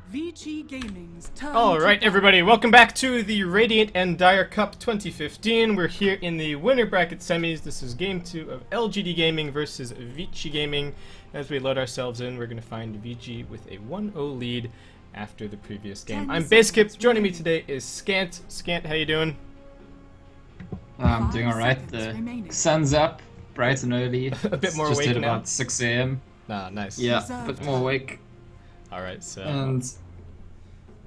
Vici Gaming's turn. Alright everybody, welcome back to the Rad&Dire Cup 2015. We're here in the winner bracket semis. This is game 2 of LGD Gaming versus Vici Gaming. As we load ourselves in, we're going to find Vici with a 1-0 lead after the previous game. I'm Basskip. Joining me today is Scant. Scant, how you doing? I'm doing alright. The sun's up, bright and early. A bit more just awake hit now? about 6 AM. Ah, nice. Yeah, a bit more awake. Alright, so... And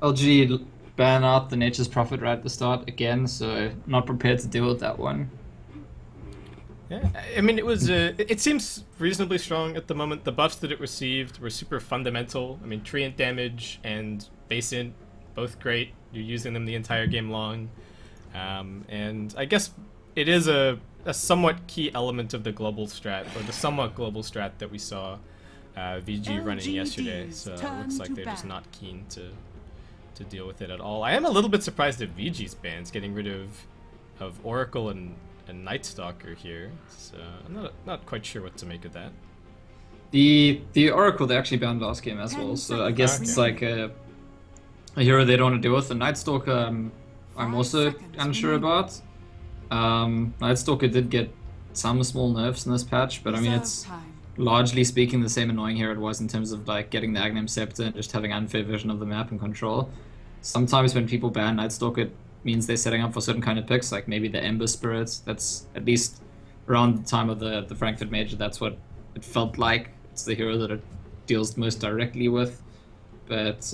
LG ban out the Nature's Prophet right at the start again, so not prepared to deal with that one. Yeah, I mean, it seems reasonably strong at the moment. The buffs that it received were super fundamental. I mean, treant damage and base int, both great. You're using them the entire game long. And I guess it is a somewhat key element of the global strat, or the somewhat global strat that we saw VG running yesterday. So it looks like they're just not keen to deal with it at all. I am a little bit surprised at VG's bans getting rid of Oracle and Night Stalker here. So I'm not quite sure what to make of that. The Oracle they actually banned last game as well, so I guess it's like a hero they don't want to deal with. The Night Stalker I'm also unsure about. Night Stalker did get some small nerfs in this patch, but I mean it's largely speaking the same annoying hero it was in terms of like getting the Aghanim Scepter and just having unfair vision of the map and control. Sometimes when people ban Night Stalker, it means they're setting up for certain kind of picks, like maybe the Ember Spirits. That's at least around the time of the Frankfurt Major, that's what it felt like. It's the hero that it deals most directly with, but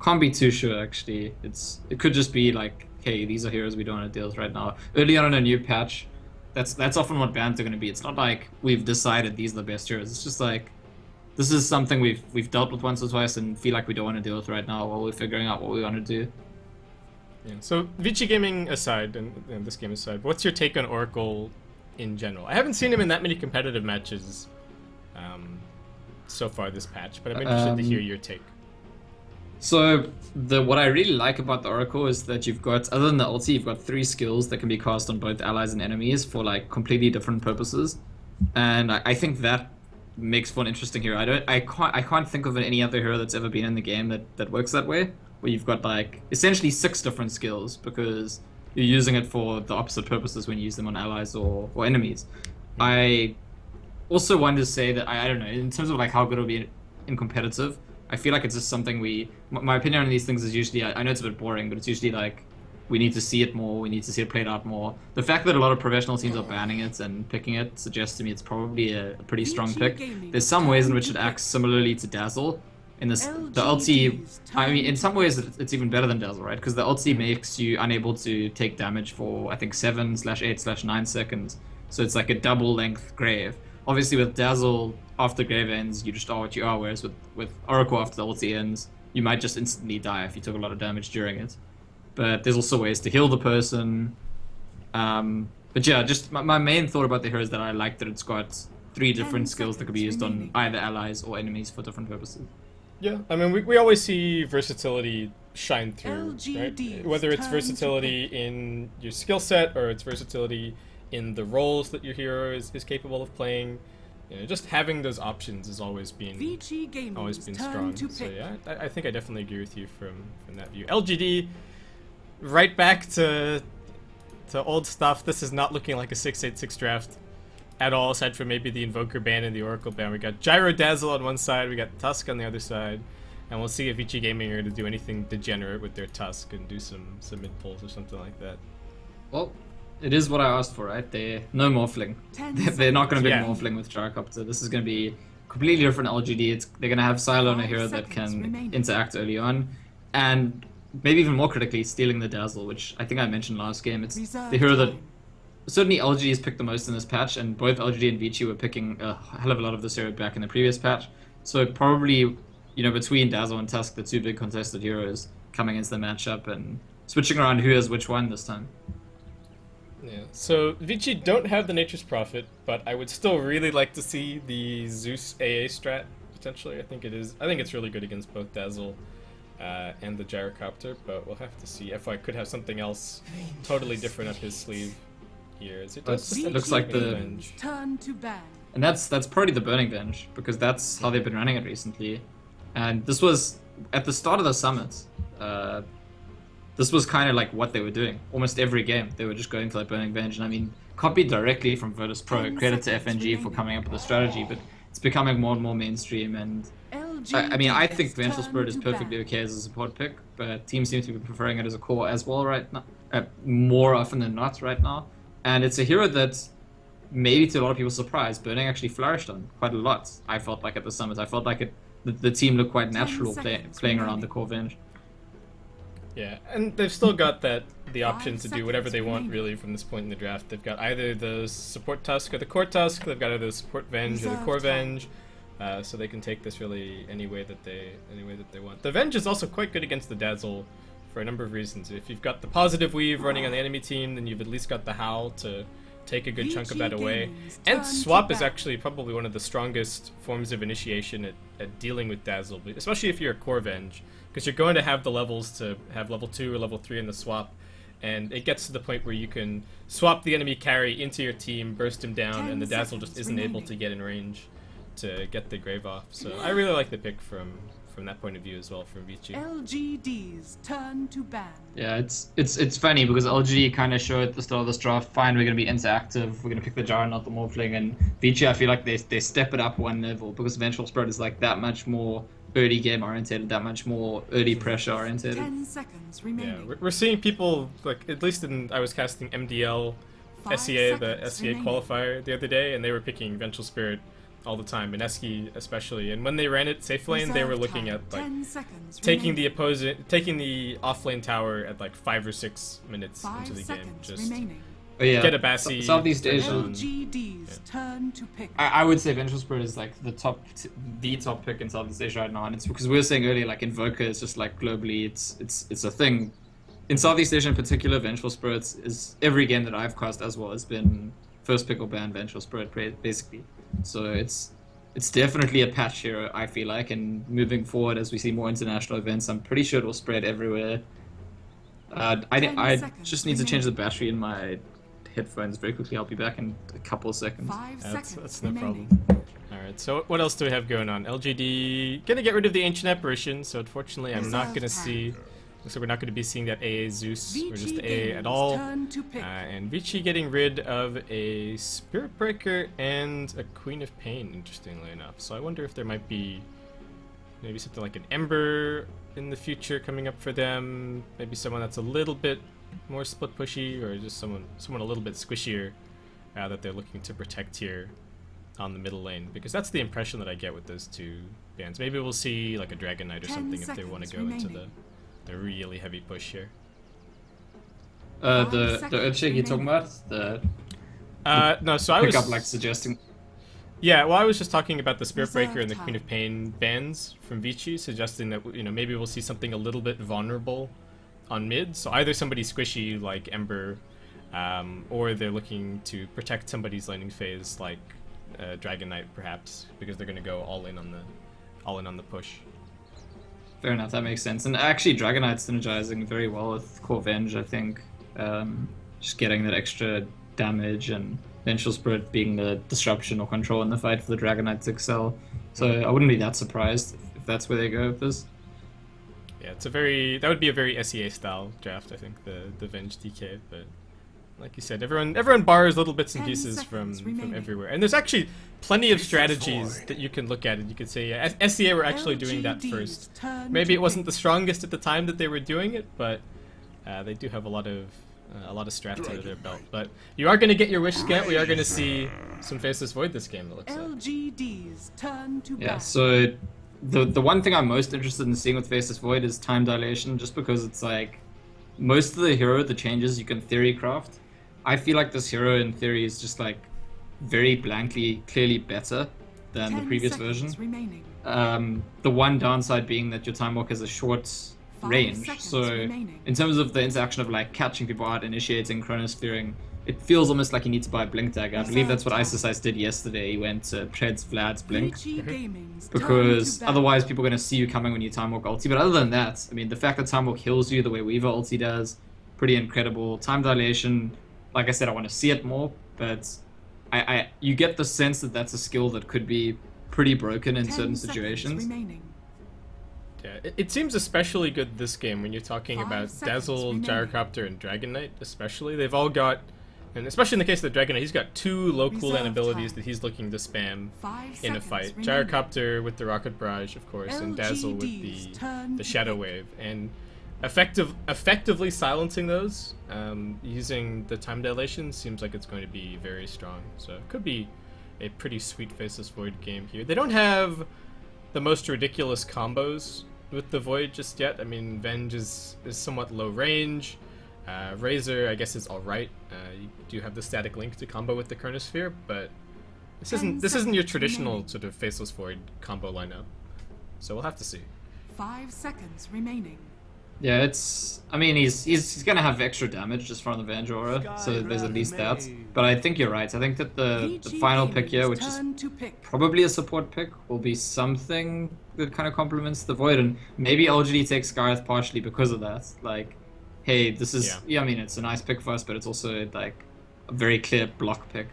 can't be too sure actually. It could just be like, hey, these are heroes we don't want to deal with right now. Early on in a new patch, that's often what bans are going to be. It's not like we've decided these are the best heroes. It's just like, this is something we've dealt with once or twice and feel like we don't want to deal with right now while we're figuring out what we want to do. Yeah. So Vici Gaming aside, and this game aside, what's your take on Oracle in general? I haven't seen him in that many competitive matches so far this patch, but I'm interested to hear your take. So what I really like about the Oracle is that you've got, other than the ulti, you've got 3 skills that can be cast on both allies and enemies for like completely different purposes, and I think that makes for an interesting hero. I can't think of any other hero that's ever been in the game that works that way, where you've got like essentially 6 different skills because you're using it for the opposite purposes when you use them on allies or enemies. I also wanted to say that I don't know, in terms of like how good it'll be in competitive, I feel like it's just something my opinion on these things is usually, I know it's a bit boring, but it's usually like, we need to see it more, we need to see it played out more. The fact that a lot of professional teams are banning it and picking it suggests to me it's probably a pretty strong pick. There's some ways in which it acts similarly to Dazzle. In this, the ulti, I mean, in some ways it's even better than Dazzle, right? Because the ulti makes you unable to take damage for, I think, 7/8/9 seconds. So it's like a double length grave. Obviously with Dazzle, after grave ends, you just are what you are, whereas with Oracle after the ulti ends, you might just instantly die if you took a lot of damage during it. But there's also ways to heal the person. But yeah, just my main thought about the hero is that I like that it's got 3 different skills that could be used on either allies or enemies for different purposes. Yeah, I mean, we always see versatility shine through, LGD, right? Whether it's versatility in your skill set or it's versatility in the roles that your hero is capable of playing. You know, just having those options has always been strong. So yeah, I think I definitely agree with you from that view. LGD, right back to old stuff. This is not looking like a 686 draft at all, aside from maybe the Invoker ban and the Oracle ban. We got Gyro Dazzle on one side, we got Tusk on the other side, and we'll see if Vici Gaming are going to do anything degenerate with their Tusk and do some mid pulls or something like that. Well, it is what I asked for, right? No Morphling. They're not going to be Morphling with Gyrocopter. This is going to be completely different LGD. They're going to have Silo on a hero that can interact early on, and maybe even more critically, stealing the Dazzle, which I think I mentioned last game. It's the hero that certainly LGD has picked the most in this patch, and both LGD and Vici were picking a hell of a lot of this hero back in the previous patch. So probably, you know, between Dazzle and Tusk, the 2 big contested heroes coming into the matchup and switching around who has which one this time. Yeah, so Vici don't have the Nature's Prophet, but I would still really like to see the Zeus AA strat, potentially. I think it's really good against both Dazzle and the Gyrocopter, but we'll have to see. FY could have something else totally different up his sleeve here. As it looks like the turn to ban. And that's probably the Burning Bench, because that's how they've been running it recently. And this was at the start of the summit. This was kind of like what they were doing. Almost every game, they were just going for that Burning Venge. And I mean, copied directly from Virtus Pro. Credit to FNG for coming up with the strategy, but it's becoming more and more mainstream. And I mean, I think Vengeful Spirit is perfectly okay as a support pick, but teams seem to be preferring it as a core as well right now, more often than not right now. And it's a hero that, maybe to a lot of people's surprise, Burning actually flourished on quite a lot. I felt like at the summit, I felt like the team looked quite natural playing around the core Venge. Yeah, and they've still got the option to do whatever they want really from this point in the draft. They've got either the support Tusk or the core Tusk. They've got either the support Venge or the core Venge, so they can take this really any way that they want. The Venge is also quite good against the Dazzle for a number of reasons. If you've got the positive weave running on the enemy team, then you've at least got the Howl to take a good chunk of that away. And Swap is actually probably one of the strongest forms of initiation at dealing with Dazzle, especially if you're a core Venge, because you're going to have the levels to have level 2 or level 3 in the Swap, and it gets to the point where you can swap the enemy carry into your team, burst him down, and the Dazzle just isn't able to get in range to get the Grave off. So I really like the pick from that point of view as well from Vici. LGD's turn to ban. Yeah, it's funny because LGD kind of showed at the start of this draft, fine, we're going to be interactive, we're going to pick the Jar, not the Morphling, and Vici, I feel like they step it up one level because Vengeful Spirit is like that much more early game oriented, that much more early pressure oriented. 10 seconds remaining. Yeah, we're seeing people, like, at least I was casting MDL SEA, the SEA qualifier the other day, and they were picking Vengeful Spirit all the time, and Eski especially. And when they ran it safe lane, they were looking at like taking the off lane tower at like 5 or 6 minutes into the game. Just get a Bassi. Southeast Asia. LGD's turn to pick. I would say Vengeful Spirit is like the top pick in Southeast Asia right now, and it's because we were saying earlier, like Invoker is just like globally, it's a thing. In Southeast Asia in particular, Vengeful Spirits is every game that I've cast as well has been first pick or ban Vengeful Spirit basically. So it's definitely a patch here, I feel like, and moving forward as we see more international events, I'm pretty sure it will spread everywhere. I just need to change the battery in my headphones very quickly. I'll be back in a couple of seconds. That's no problem. Alright, so what else do we have going on? LGD gonna get rid of the Ancient Apparition, so unfortunately I'm not gonna see. So we're not going to be seeing that AA Zeus, or just AA at all. And Vici getting rid of a Spirit Breaker and a Queen of Pain, interestingly enough. So I wonder if there might be maybe something like an Ember in the future coming up for them. Maybe someone that's a little bit more split pushy, or just someone a little bit squishier that they're looking to protect here on the middle lane. Because that's the impression that I get with those two bands. Maybe we'll see like a Dragon Knight or something if they want to go into the really heavy push here. The Earthshake you're talking about? No, so I pick was up like suggesting. Yeah, well, I was just talking about the Spirit Breaker and the Queen of Pain bans from Vici, suggesting that maybe we'll see something a little bit vulnerable on mid. So either somebody squishy like Ember, or they're looking to protect somebody's laning phase like Dragon Knight perhaps, because they're going to go all in on the push. Fair enough, that makes sense. And actually, Dragon Knight's synergizing very well with Core Venge, I think. Just getting that extra damage and Vengeful Spirit being the disruption or control in the fight for the Dragon Knight to excel. So I wouldn't be that surprised if that's where they go with this. Yeah, that would be a very SEA style draft, I think, the Venge DK, but like you said, everyone borrows little bits and pieces from everywhere. And there's actually plenty of strategies that you can look at, and you could say, yeah, SEA were actually doing that first. Maybe it wasn't the strongest at the time that they were doing it, but they do have a lot of strats under their belt. But you are going to get your wish, Scant. We are going to see some Faceless Void this game, it looks like. LGD's turn to yeah, so the one thing I'm most interested in seeing with Faceless Void is time dilation, just because it's like most of the hero, the changes you can theory craft. I feel like this hero in theory is just like very blankly, clearly better than the previous version. The one downside being that your Time Walk has a short range, so in terms of the interaction of like catching people out, initiating, chronosphering, it feels almost like you need to buy a Blink Dagger. I believe that's what Ice did yesterday. He went to Treads Vlad's Blink, because otherwise people are going to see you coming when you Time Walk ulti. But other than that, I mean, the fact that Time Walk heals you the way Weaver ulti does, pretty incredible. Time dilation, like I said, I want to see it more, but you get the sense that that's a skill that could be pretty broken in certain situations. Yeah, it seems especially good this game when you're talking 5 about seconds Dazzle, remaining. Gyrocopter, and Dragon Knight especially. They've all got, and especially in the case of the Dragon Knight, he's got 2 low cooldown Reserve abilities time. that he's looking to spam 5 in a seconds fight. remaining. Gyrocopter with the Rocket Barrage, of course, and Dazzle with LGD's turn the to Shadow pick. Wave. And effectively silencing those using the time dilation seems like it's going to be very strong. So it could be a pretty sweet Faceless Void game here. They don't have the most ridiculous combos with the Void just yet. I mean, Venge is somewhat low range. Razor, I guess, is alright. You do have the static link to combo with the Chronosphere, but this isn't your seconds traditional remaining. sort of Faceless Void combo lineup. So we'll have to see. 5 seconds remaining. Yeah, it's. I mean, he's gonna have extra damage just from the Venge Aura, so there's at least that. But I think you're right. I think that the VG final pick here, Gaming's which is turn to pick. probably a support pick, will be something that kind of complements the Void, and maybe LGD takes Scarth partially because of that. Like, hey, this is I mean, it's a nice pick for us, but it's also like a very clear block pick.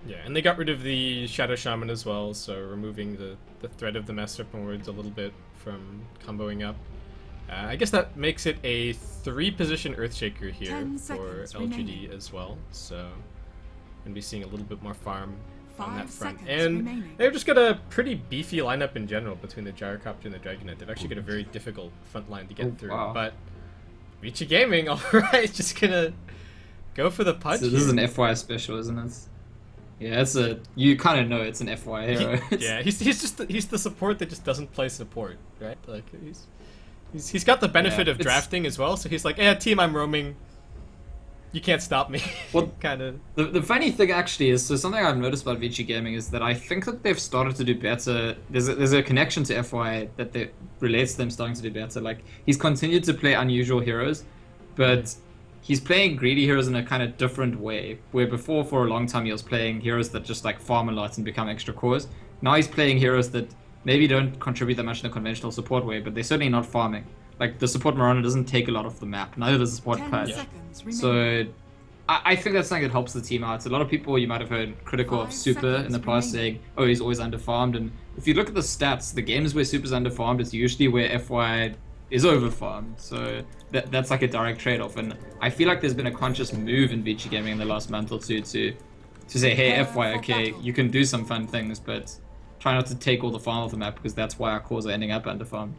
Yeah, and they got rid of the Shadow Shaman as well, so removing the threat of the Master Serpent Words a little bit from comboing up. I guess that makes it a 3-position Earthshaker here 10 for seconds LGD remaining. as well, so going to be seeing a little bit more farm on 5 that front. seconds And remaining. they've just got a pretty beefy lineup in general between the Gyrocopter and the Dragon Knight. They've actually got a very difficult front line to get through, wow. but Vici Gaming, alright, just gonna go for the punch. So this is here. an FY special, isn't it? Yeah, it's a. You kind of know it's an FY hero. Yeah, he's the support that just doesn't play support, right? Like he's got the benefit Yeah, of it's- drafting as well, so he's like, team, I'm roaming. You can't stop me. Well, kind of. The funny thing actually is, so something I've noticed about Vici Gaming is that I think that they've started to do better. There's a connection to FY that relates to them starting to do better. Like, he's continued to play unusual heroes, but he's playing greedy heroes in a kind of different way. Where before, for a long time, he was playing heroes that just like farm a lot and become extra cores. Now he's playing heroes that maybe don't contribute that much in the conventional support way, but they're certainly not farming. Like, the support Marana doesn't take a lot off the map, neither does the support 10 Pudge. seconds remaining. So I think that's something that helps the team out. A lot of people you might have heard critical of 5 Super in the seconds past remaining. saying, oh, he's always underfarmed. And if you look at the stats, the games where Super's underfarmed is usually where FY is overfarmed. So that's like a direct trade-off. And I feel like there's been a conscious move in Vici Gaming in the last month or two to say, hey, Prepare FY, for okay, battle. you can do some fun things, but try not to take all the farm off the map because that's why our cores are ending up underfarmed.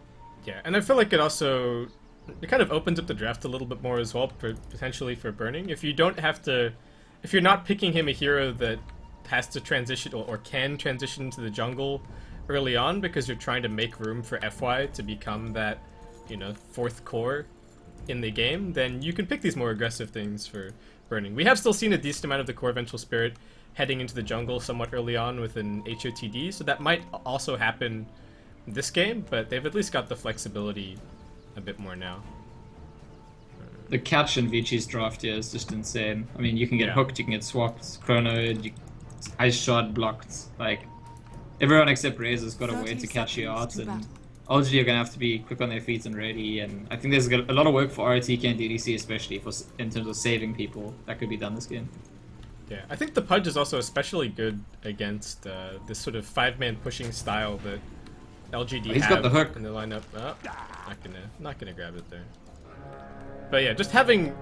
Yeah, and I feel like it kind of opens up the draft a little bit more as well, potentially for burning. If you're not picking him a hero that has to transition or can transition into the jungle early on because you're trying to make room for FY to become that, 4th core in the game, then you can pick these more aggressive things for burning. We have still seen a decent amount of the core Vengeful Spirit heading into the jungle somewhat early on with an HOTD, so that might also happen this game, but they've at least got the flexibility a bit more now. The catch in Vici's draft here is just insane. I mean, you can get Yeah. hooked, you can get swapped, chronoed, ice shot blocked. Like, everyone except Razor's got a way 30 to catch you out, seconds to and battle. LGD are gonna have to be quick on their feet and ready. And I think there's a lot of work for RTK and DDC, especially in terms of saving people that could be done this game. Yeah, I think the Pudge is also especially good against this sort of 5-man pushing style that LGD He's have got the hook. in the lineup. Oh, not gonna grab it there. But yeah, just having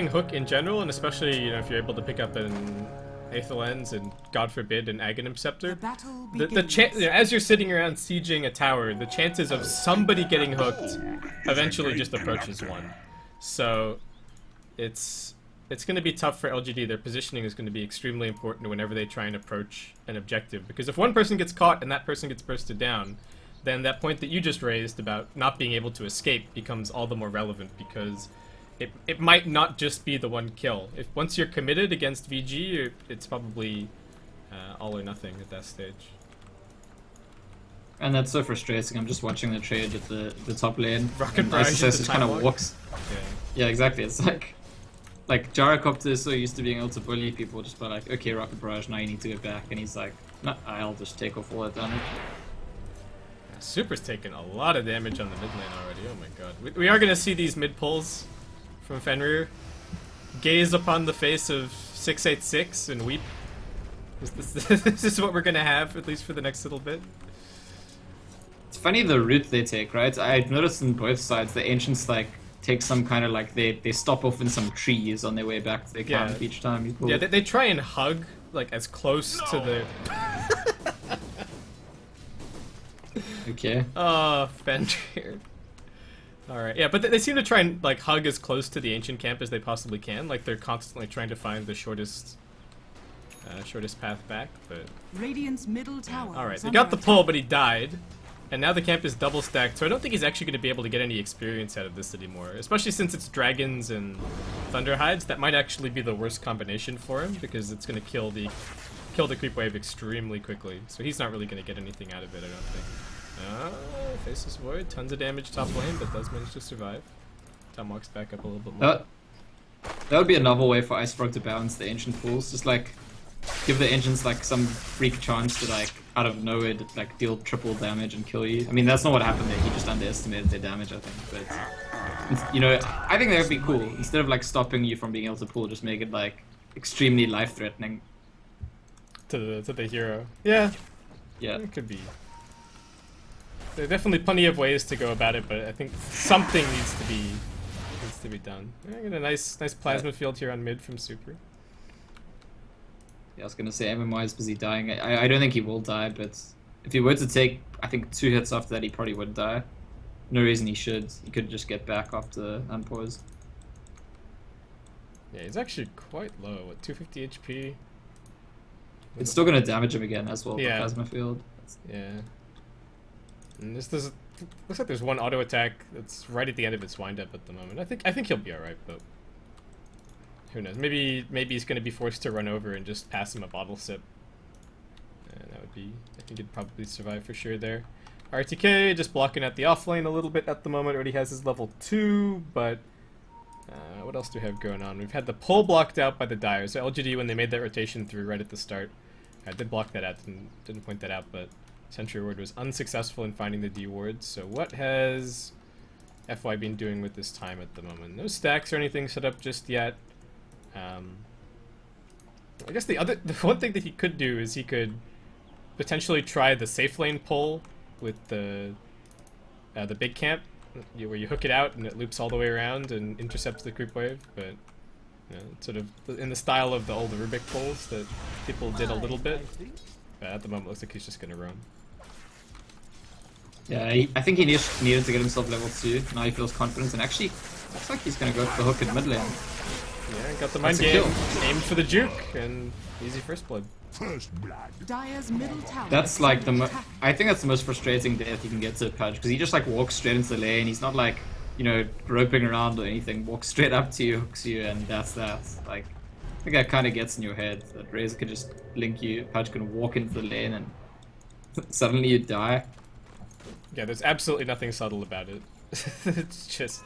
hook in general, and especially if you're able to pick up an Aether Lens and God forbid an Aghanim Scepter, The battle the begins. as you're sitting around sieging a tower, the chances of somebody getting hooked eventually just approaches 1. So it's going to be tough for LGD. Their positioning is going to be extremely important whenever they try and approach an objective, because if one person gets caught and that person gets bursted down, then that point that you just raised about not being able to escape becomes all the more relevant, because it might not just be the one kill. If once you're committed against VG, it's probably all or nothing at that stage. And that's so frustrating. I'm just watching the trade at the top lane. Rocket and Barrage SSS at the just kind time of log. walks. Yeah. Yeah, exactly. It's like Gyrocopter is so used to being able to bully people just by like, okay, Rocket Barrage, now you need to go back, and he's like, no, I'll just take off all that damage. Super's taken a lot of damage on the mid lane already. Oh my god. We are going to see these mid pulls from Fenrir. Gaze upon the face of 686 and weep. This is what we're going to have, at least for the next little bit. It's funny the route they take, right? I've noticed on both sides the ancients like take some kind of like they stop off in some trees on their way back to their camp each time you pull. Yeah, they try and hug like as close to the. Okay. Oh, Fender. Alright, yeah, but they seem to try and like hug as close to the ancient camp as they possibly can. Like they're constantly trying to find the shortest path back, but... Radiant's middle tower. Alright, they got the pull, but he died. And now the camp is double stacked, so I don't think he's actually going to be able to get any experience out of this anymore. Especially since it's dragons and thunder hides, that might actually be the worst combination for him, because it's going to kill the creep wave extremely quickly. So he's not really going to get anything out of it, I don't think. Faceless Void, tons of damage top lane, but does manage to survive. Tom walks back up a little bit more. That would be a novel way for Ice Frog to balance the ancient pools. Just like give the ancients like some freak chance to like out of nowhere to, like deal triple damage and kill you. I mean that's not what happened there. He just underestimated their damage, I think. But you know, I think that would be cool. Instead of like stopping you from being able to pull, just make it like extremely life threatening. To the hero. Yeah. Yeah. It could be. There are definitely plenty of ways to go about it, but I think something needs to be done. I get a nice plasma field here on mid from Super. Yeah, I was gonna say MMY is busy dying. I don't think he will die, but if he were to take, I think 2 hits after that, he probably would die. No reason he should. He could just get back after unpause. Yeah, he's actually quite low. What, 250 HP? It's still gonna damage him again as well. Yeah. The plasma field. Yeah. And this looks like there's one auto attack that's right at the end of its windup at the moment. I think he'll be alright, but who knows? Maybe he's gonna be forced to run over and just pass him a bottle sip. And that would be, I think he'd probably survive for sure there. RTK just blocking at the offlane a little bit at the moment. Already has his level 2, but what else do we have going on? We've had the pull blocked out by the Dire. So LGD, when they made that rotation through right at the start, I did block that out, didn't point that out, but Sentry Ward was unsuccessful in finding the D wards. So what has FY been doing with this time at the moment? No stacks or anything set up just yet. I guess the one thing that he could do is he could potentially try the safe lane pull with the big camp, where you hook it out and it loops all the way around and intercepts the creep wave. But you know, it's sort of in the style of the old Rubik pulls that people did a little bit. But at the moment, it looks like he's just gonna roam. Yeah, I think he needed to get himself level 2. Now he feels confident, and actually, looks like he's gonna go for the hook in mid lane. Yeah, got the mind game, aimed for the juke, and easy first blood. Dire's middle tower. That's like I think that's the most frustrating death you can get to a Pudge, because he just like walks straight into the lane. He's not like, you know, groping around or anything. Walks straight up to you, hooks you, and that's that. Like, I think that kind of gets in your head that Razor can just link you, Pudge can walk into the lane, and suddenly you die. Yeah, there's absolutely nothing subtle about it. It's just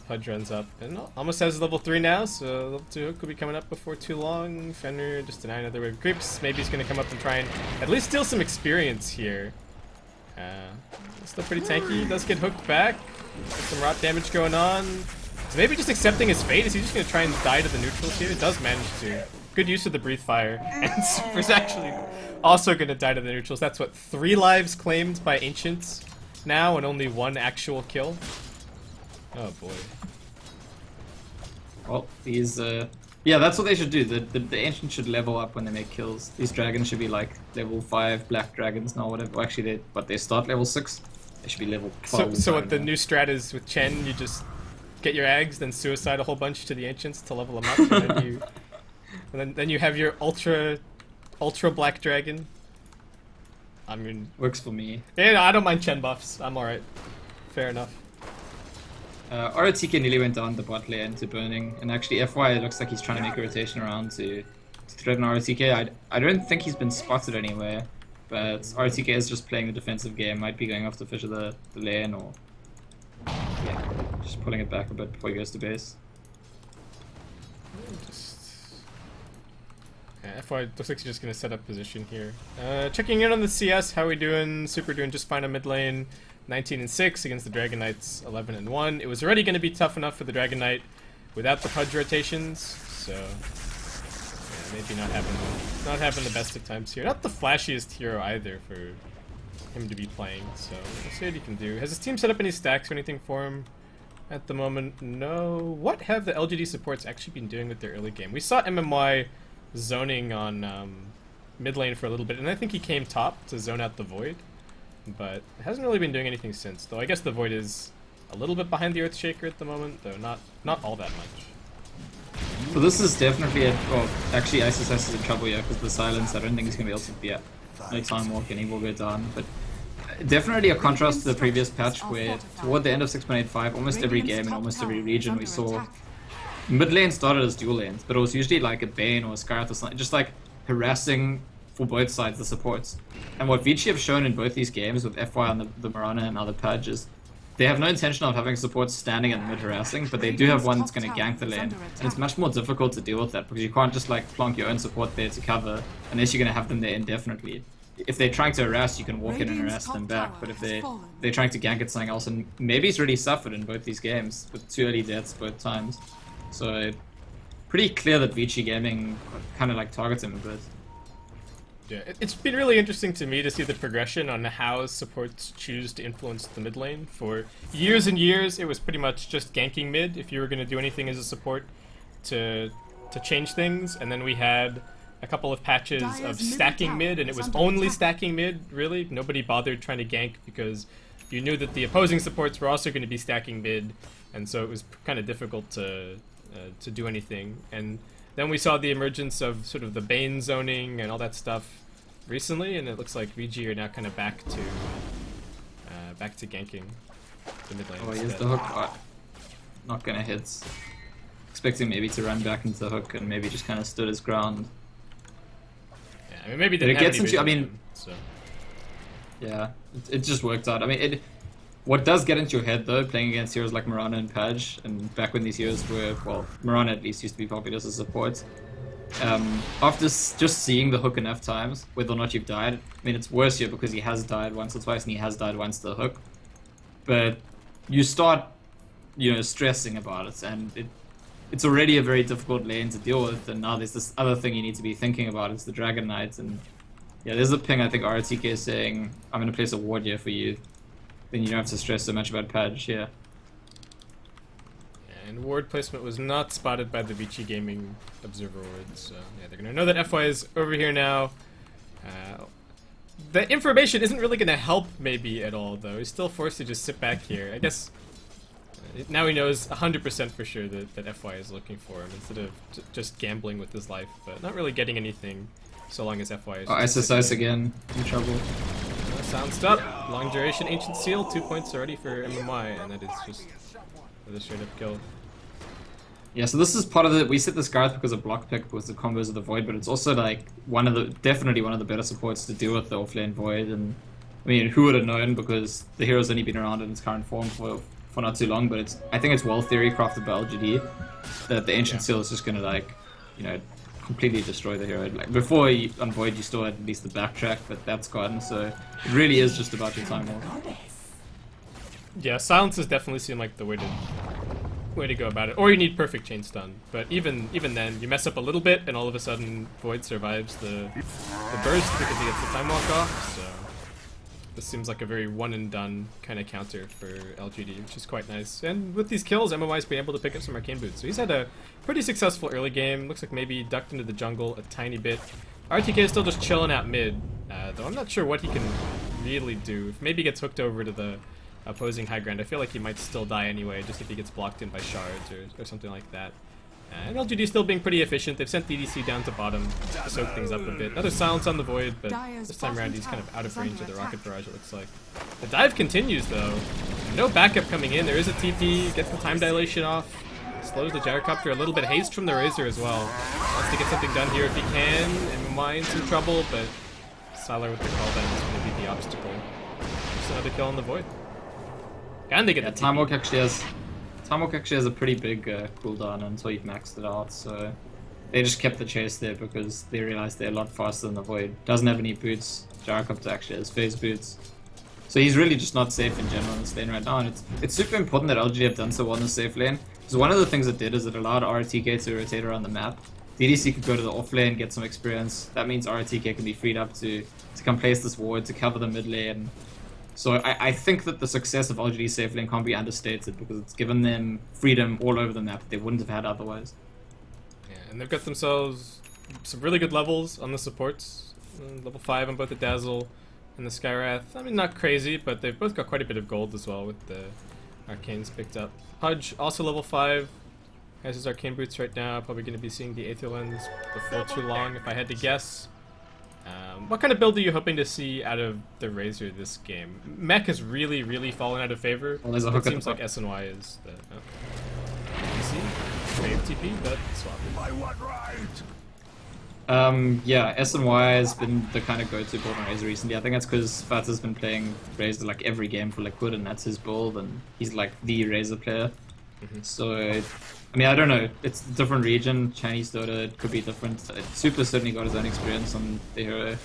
Pudge runs up and almost has level 3 now, so level 2 hook will be coming up before too long. Fenrir just deny another wave of creeps. Maybe he's going to come up and try and at least steal some experience here. Still pretty tanky. Does get hooked back. Got some rot damage going on. So maybe just accepting his fate. Is he just going to try and die to the neutrals here? It does manage to. Good use of the breathe fire. And Super's actually also going to die to the neutrals. That's what, 3 lives claimed by Ancients now and only 1 actual kill? Oh boy. Well, these, yeah, that's what they should do. The Ancients should level up when they make kills. These dragons should be like level 5 black dragons now, whatever. Well, actually, they start level 6. They should be level 12. So what the new strat is with Chen, you just get your eggs, then suicide a whole bunch to the Ancients to level them up, and then you have your ultra black dragon. I mean, works for me. Yeah, no, I don't mind Chen buffs. I'm alright. Fair enough. ROTK nearly went down the bot lane to burning, and actually FY looks like he's trying to make a rotation around to threaten ROTK. I don't think he's been spotted anywhere, but ROTK is just playing the defensive game, might be going off to fish the lane, or yeah, just pulling it back a bit before he goes to base. Yeah, FY looks like he's just going to set up position here. Checking in on the CS, how are we doing? Super doing just fine on mid lane. 19-6 against the Dragon Knights, 11-1. It was already going to be tough enough for the Dragon Knight without the Pudge rotations, so yeah, maybe not having the best of times here. Not the flashiest hero either for him to be playing, so we'll see what he can do. Has his team set up any stacks or anything for him at the moment? No. What have the LGD supports actually been doing with their early game? We saw Mmy zoning on mid lane for a little bit, and I think he came top to zone out the Void, but hasn't really been doing anything since, though I guess the Void is a little bit behind the Earthshaker at the moment, though not all that much. So this is definitely a... Well, actually ISS is in trouble here because the silence, I don't think he's going to be able to be at no time walk and he will go down, but definitely a contrast to the previous patch where toward the end of 6.85, almost every game in almost every region we saw mid lane started as dual lanes, but it was usually like a Bane or a Scant or something, just like harassing for both sides the supports. And what Vici have shown in both these games with FY on the Mirana and other Pudge is they have no intention of having supports standing in the mid harassing, but they do have one that's going to gank the lane. And it's much more difficult to deal with that because you can't just like plonk your own support there to cover unless you're going to have them there indefinitely. If they're trying to harass, you can walk in and harass them back, but if they're trying to gank at something else, and maybe he's really suffered in both these games with 2 early deaths both times. So pretty clear that Vici Gaming kind of like targets him a bit. Yeah, it's been really interesting to me to see the progression on how supports choose to influence the mid lane. For years and years, it was pretty much just ganking mid if you were going to do anything as a support to change things, and then we had a couple of patches of stacking mid, and it was only stacking mid, really. Nobody bothered trying to gank because you knew that the opposing supports were also going to be stacking mid, and so it was kind of difficult to do anything. And then we saw the emergence of sort of the Bane zoning and all that stuff recently, and it looks like VG are now kind of back to ganking the mid lane. Oh, here's the hook. Oh, not gonna hit. Expecting maybe to run back into the hook and maybe just kind of stood his ground. Yeah, I mean maybe But didn't it have gets any into. I vision, mean, so. yeah, it just worked out. I mean, what does get into your head though, playing against heroes like Mirana and Pudge, and back when these heroes were, well, Mirana at least used to be popular as a support. After just seeing the hook enough times, whether or not you've died, I mean, it's worse here because he has died once or twice and he has died once to the hook. But you start, you know, stressing about it, and it's already a very difficult lane to deal with, and now there's this other thing you need to be thinking about, it's the Dragon Knight, and yeah, there's a ping, I think RTK is saying, I'm going to place a ward here for you. Then you don't have to stress so much about Pudge here. And ward placement was not spotted by the Vici Gaming Observer ward, so yeah, they're gonna know that FY is over here now. The information isn't really gonna help maybe at all, though. He's still forced to just sit back here. I guess now he knows 100% for sure that FY is looking for him instead of just gambling with his life, but not really getting anything so long as FY is. Oh, SSIs again, in trouble. Sounds up. Long duration Ancient Seal, 2 points already for Mmy, and that is just another straight up kill. Yeah, so this is part of the, we set this Garth because of block pick with the combos of the Void, but it's also like definitely one of the better supports to deal with the offlane Void, and I mean, who would have known, because the hero's only been around in its current form for not too long, but I think it's well theory crafted by LGD that the Ancient Seal is just gonna, like, you know, completely destroy the hero. Like, before on Void you still had at least the backtrack, but that's gone, so it really is just about your time off. Yeah, silence has definitely seemed like the way to go about it. Or you need perfect chain stun, but even then, you mess up a little bit, and all of a sudden Void survives the burst because he gets the time walk off. So this seems like a very one and done kind of counter for LGD, which is quite nice. And with these kills, Mymy's been able to pick up some arcane boots, so he's had a pretty successful early game. Looks like maybe ducked into the jungle a tiny bit. RTK is still just chilling out mid, though I'm not sure what he can really do. If maybe he gets hooked over to the opposing high ground, I feel like he might still die anyway, just if he gets blocked in by shards or something like that. And LGD still being pretty efficient. They've sent DDC down to bottom to soak things up a bit. Another silence on the Void, but this time around he's kind of out of range of the rocket barrage, it looks like. The dive continues though. No backup coming in. There is a TP, gets the time dilation off, slows the gyrocopter, a little bit haste from the Razor as well. Wants to get something done here if he can, and Mmy in some trouble, but Sylar with the call down is going to be the obstacle. Just another kill on the Void. And they get the Time Walk TP. actually has a pretty big cooldown until you've maxed it out, so they just kept the chase there because they realized they're a lot faster than the Void. Doesn't have any boots. Gyrocopter actually has phase boots. So he's really just not safe in general in this lane right now, and it's super important that LG have done so well in the safe lane. Because one of the things it did is it allowed RTK to rotate around the map. DDC could go to the off lane, get some experience. That means RTK can be freed up to come place this ward, to cover the mid lane. So I think that the success of LGD safe lane can't be understated because it's given them freedom all over the map that they wouldn't have had otherwise. Yeah, and they've got themselves some really good levels on the supports. Level 5 on both the Dazzle and the Skywrath. I mean, not crazy, but they've both got quite a bit of gold as well with the Arcanes picked up. Pudge, also level 5, has his Arcane Boots right now. Probably going to be seeing the Aether Lens before too long, if I had to guess. What kind of build are you hoping to see out of the Razor this game? Mech has really, really fallen out of favor. Well, there's a It hook at seems the like S&Y is the... Okay. You see? Wave TP, but swap. By what right? Yeah, S&Y has been the kind of go-to build on Razor recently. I think that's because Fat has been playing Razor like every game for Liquid, and that's his build, and he's like the Razor player. So, I mean, I don't know. It's a different region. Chinese Dota, it could be different. Super certainly got his own experience on the hero.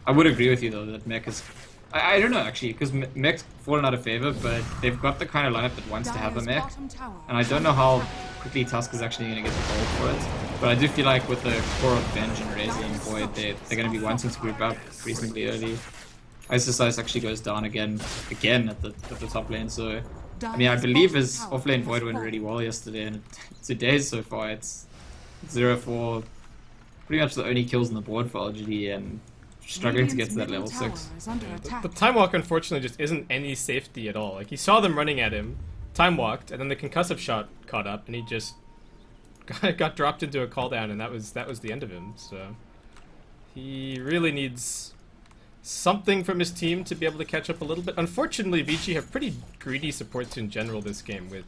I would agree with you though that Mech is... I don't know actually, because Mech's fallen out of favor, but they've got the kind of lineup that wants to have a Mech. And I don't know how quickly Tusk is actually going to get the gold for it. But I do feel like with the core of Venge and Razor and Void, they're going to be wanting to group up reasonably early. Ice actually goes down again at the top lane, so... I mean, I believe his offlane Void went really well yesterday, and today so far it's 0-4, pretty much the only kills on the board for LGD, and struggling to get to that level 6. The Time Walk unfortunately just isn't any safety at all. Like, he saw them running at him, Time Walked, and then the concussive shot caught up, and he just got dropped into a cooldown, and that was the end of him. So he really needs something from his team to be able to catch up a little bit. Unfortunately, Vici have pretty greedy supports in general this game, with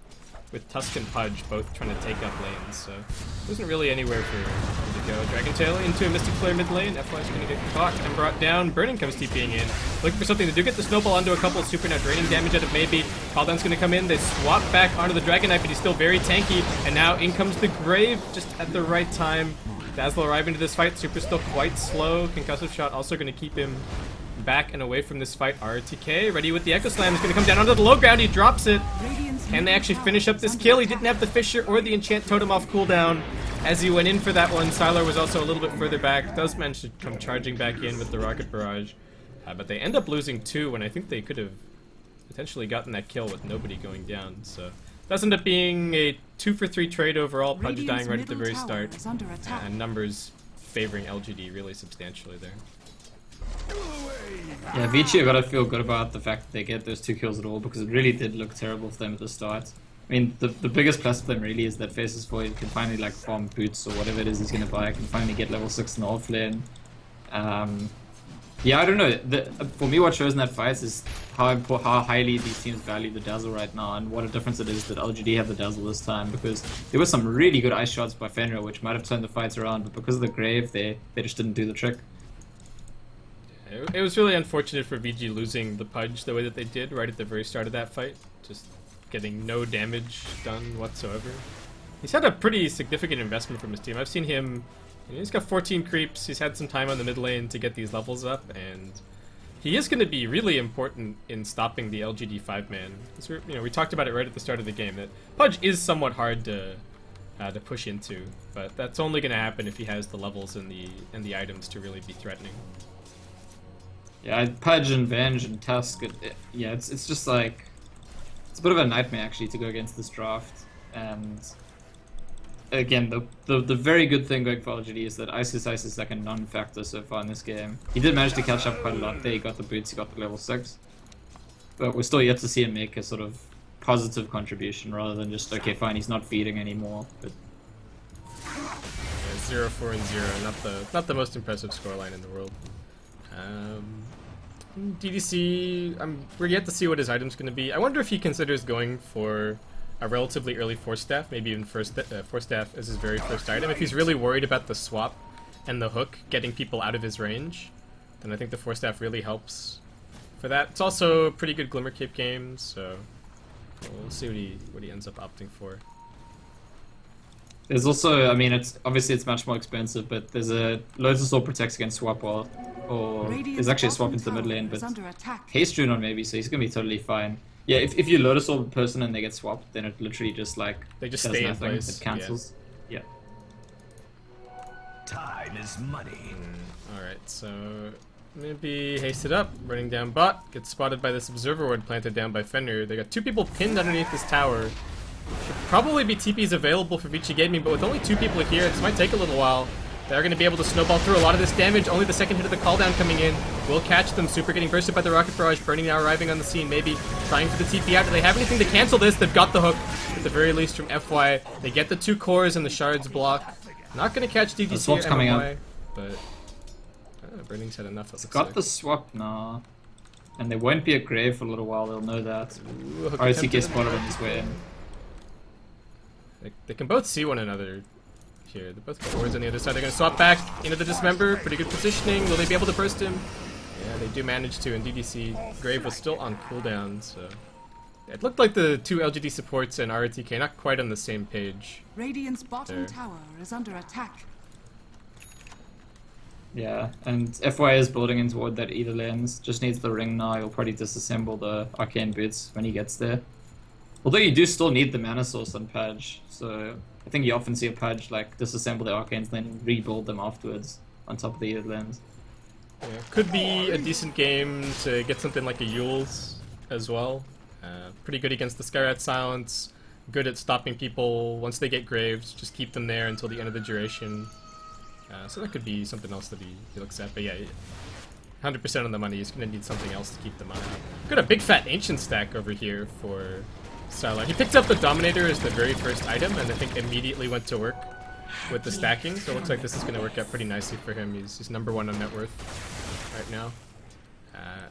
Tusk and Pudge both trying to take up lanes, so there isn't really anywhere for him to go. Dragon Tail into a Mystic Flare mid lane. FY's going to get caught and brought down. Burning comes TPing in, looking for something to do. Get the snowball onto a couple, super now draining damage out of maybe. Caldown's going to come in. They swap back onto the Dragon Knight, but he's still very tanky, and now in comes the Grave just at the right time. Dazzle arriving to this fight. Super still quite slow. Concussive shot also going to keep him back and away from this fight. RTK ready with the Echo Slam. Is going to come down onto the low ground. He drops it. Can they actually finish up this kill? He didn't have the Fissure or the Enchant Totem off cooldown as he went in for that one. Sylar was also a little bit further back. Does manage to come charging back in with the Rocket Barrage. But they end up losing 2 when I think they could have potentially gotten that kill with nobody going down. So does end up being a 2-for-3 trade overall. Pudge dying right at the very start. And numbers favoring LGD really substantially there. Yeah, Vici have got to feel good about the fact that they get those 2 kills at all, because it really did look terrible for them at the start. I mean, the biggest plus for them really is that Faces Void can finally like farm boots or whatever it is he's going to buy, can finally get level 6 in the offlane. Yeah, I don't know. For me, what shows in that fight is how highly these teams value the Dazzle right now, and what a difference it is that LGD have the Dazzle this time, because there were some really good ice shots by Fenrir which might have turned the fights around, but because of the Grave, they just didn't do the trick. It was really unfortunate for VG losing the Pudge the way that they did right at the very start of that fight. Just getting no damage done whatsoever. He's had a pretty significant investment from his team. I've seen him, he's got 14 creeps, he's had some time on the mid lane to get these levels up, and he is going to be really important in stopping the LGD 5-man. We talked about it right at the start of the game, that Pudge is somewhat hard to push into, but that's only going to happen if he has the levels and the items to really be threatening. Yeah, Pudge and Venge and Tusk, yeah, it's just like, it's a bit of a nightmare actually to go against this draft. And again, the very good thing going for LGD is that Ice is like a non-factor so far in this game. He did manage to catch up quite a lot there. He got the boots, he got the level 6, but we're still yet to see him make a sort of positive contribution rather than just, okay, fine, he's not feeding anymore. But yeah, 0-4 and 0, not the most impressive scoreline in the world. DDC, we're yet to see what his item's going to be. I wonder if he considers going for a relatively early Force Staff, maybe even Force Staff as his very first item. If he's really worried about the swap and the hook getting people out of his range, then I think the Force Staff really helps for that. It's also a pretty good Glimmer Cape game, so we'll see what he ends up opting for. There's also, I mean, it's much more expensive, but there's a Lotus Orb protects against swap wall, or there's actually a swap into the mid lane, but Haste Rune on maybe, so he's gonna be totally fine. Yeah, if you Lotus Orb a person and they get swapped, then it literally just like they just does stay nothing. in place. It cancels. Yeah. Time is money. Alright, so maybe haste it up, running down bot, gets spotted by this observer ward planted down by Fenrir. They got 2 people pinned underneath this tower. Should probably be TPs available for Vici Gaming, but with only 2 people here, this might take a little while. They're going to be able to snowball through a lot of this damage. Only the second hit of the cooldown coming in will catch them. Super getting bursted by the rocket barrage. Burning now arriving on the scene. Maybe trying for the TP out. Do they have anything to cancel this? They've got the hook, at the very least, from FY. They get the 2 cores and the shards block. Not going to catch DDC or coming MMY, up. but Burning's had enough of It's it. got the swap now. And there won't be a grave for a little while, they'll know that. Ooh, hook RTK attempt. spotted on his way in. They can both see one another here. They're both got wards on the other side. They're going to swap back into the Dismember. Pretty good positioning. Will they be able to burst him? Yeah, they do manage to, and DDC Grave was still on cooldown, so... It looked like the 2 LGD supports and RTK not quite on the same page. Radiant's bottom There. tower is under attack. Yeah, and FY is building in toward that either lens. Just needs the ring now. He'll probably disassemble the arcane boots when he gets there. Although you do still need the mana source on Pudge, so I think you often see a Pudge like disassemble the arcanes and then rebuild them afterwards on top of the either lens. Yeah, could be a decent game to get something like a Yule's as well. Pretty good against the Skyrat Silence. Good at stopping people once they get Graves. Just keep them there until the end of the duration. So that could be something else that he looks at. But yeah, 100% on the money. He's going to need something else to keep the mana up. Got a big fat Ancient stack over here for Stylar. He picked up the Dominator as the very first item and I think immediately went to work with the stacking. So it looks like this is going to work out pretty nicely for him. He's #1 on net worth right now.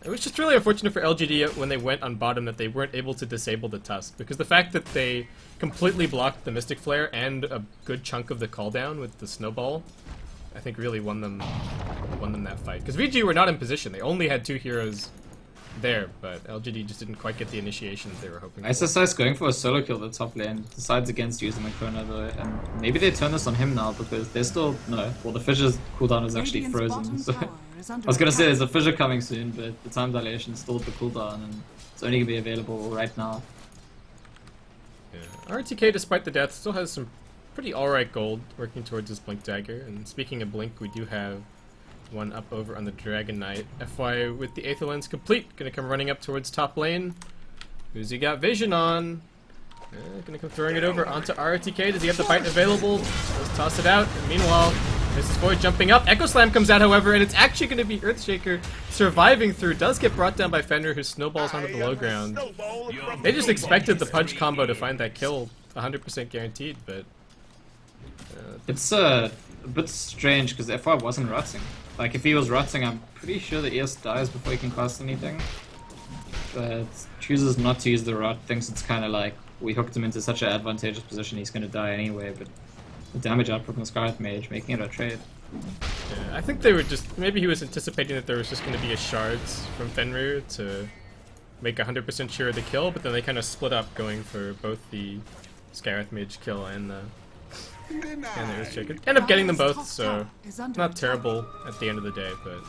It was just really unfortunate for LGD when they went on bottom that they weren't able to disable the Tusk, because the fact that they completely blocked the Mystic Flare and a good chunk of the cooldown with the Snowball, I think really won them that fight. Because VG were not in position; they only had 2 heroes there, but LGD just didn't quite get the initiation that they were hoping for. SSI's going for a solo kill at the top lane, decides against using the Chrono though, and maybe they turn this on him now because they're still... No, well the Fissure's cooldown is actually Radiant's frozen, bottom so... tower is I under was gonna say attack. there's a Fissure coming soon, but the time dilation stalled the cooldown and it's only gonna be available right now. Yeah. RTK, despite the death, still has some pretty alright gold working towards his Blink Dagger. And speaking of Blink, we do have one up over on the Dragon Knight. FY with the Aether Lens complete. Gonna come running up towards top lane. Who's he got vision on? Gonna come throwing it over onto RTK. Does he have the bite available? Let's toss it out. And meanwhile, Mrs. Void jumping up. Echo Slam comes out, however, and it's actually going to be Earthshaker surviving through. Does get brought down by Fenrir, who snowballs onto the low ground. They just expected the Pudge combo to find that kill 100% guaranteed, but... It's a bit strange because FY wasn't rotting. Like if he was rotting, I'm pretty sure the ES dies before he can cast anything. But chooses not to use the rot, thinks it's kind of like we hooked him into such an advantageous position he's going to die anyway, but the damage output from the Scarlet Mage making it a trade. Yeah, I think they were just... Maybe he was anticipating that there was just going to be a shards from Fenrir to make 100% sure of the kill, but then they kind of split up going for both the Skyrath Mage kill and the Earthshaker. End up getting them both, so not terrible at the end of the day, but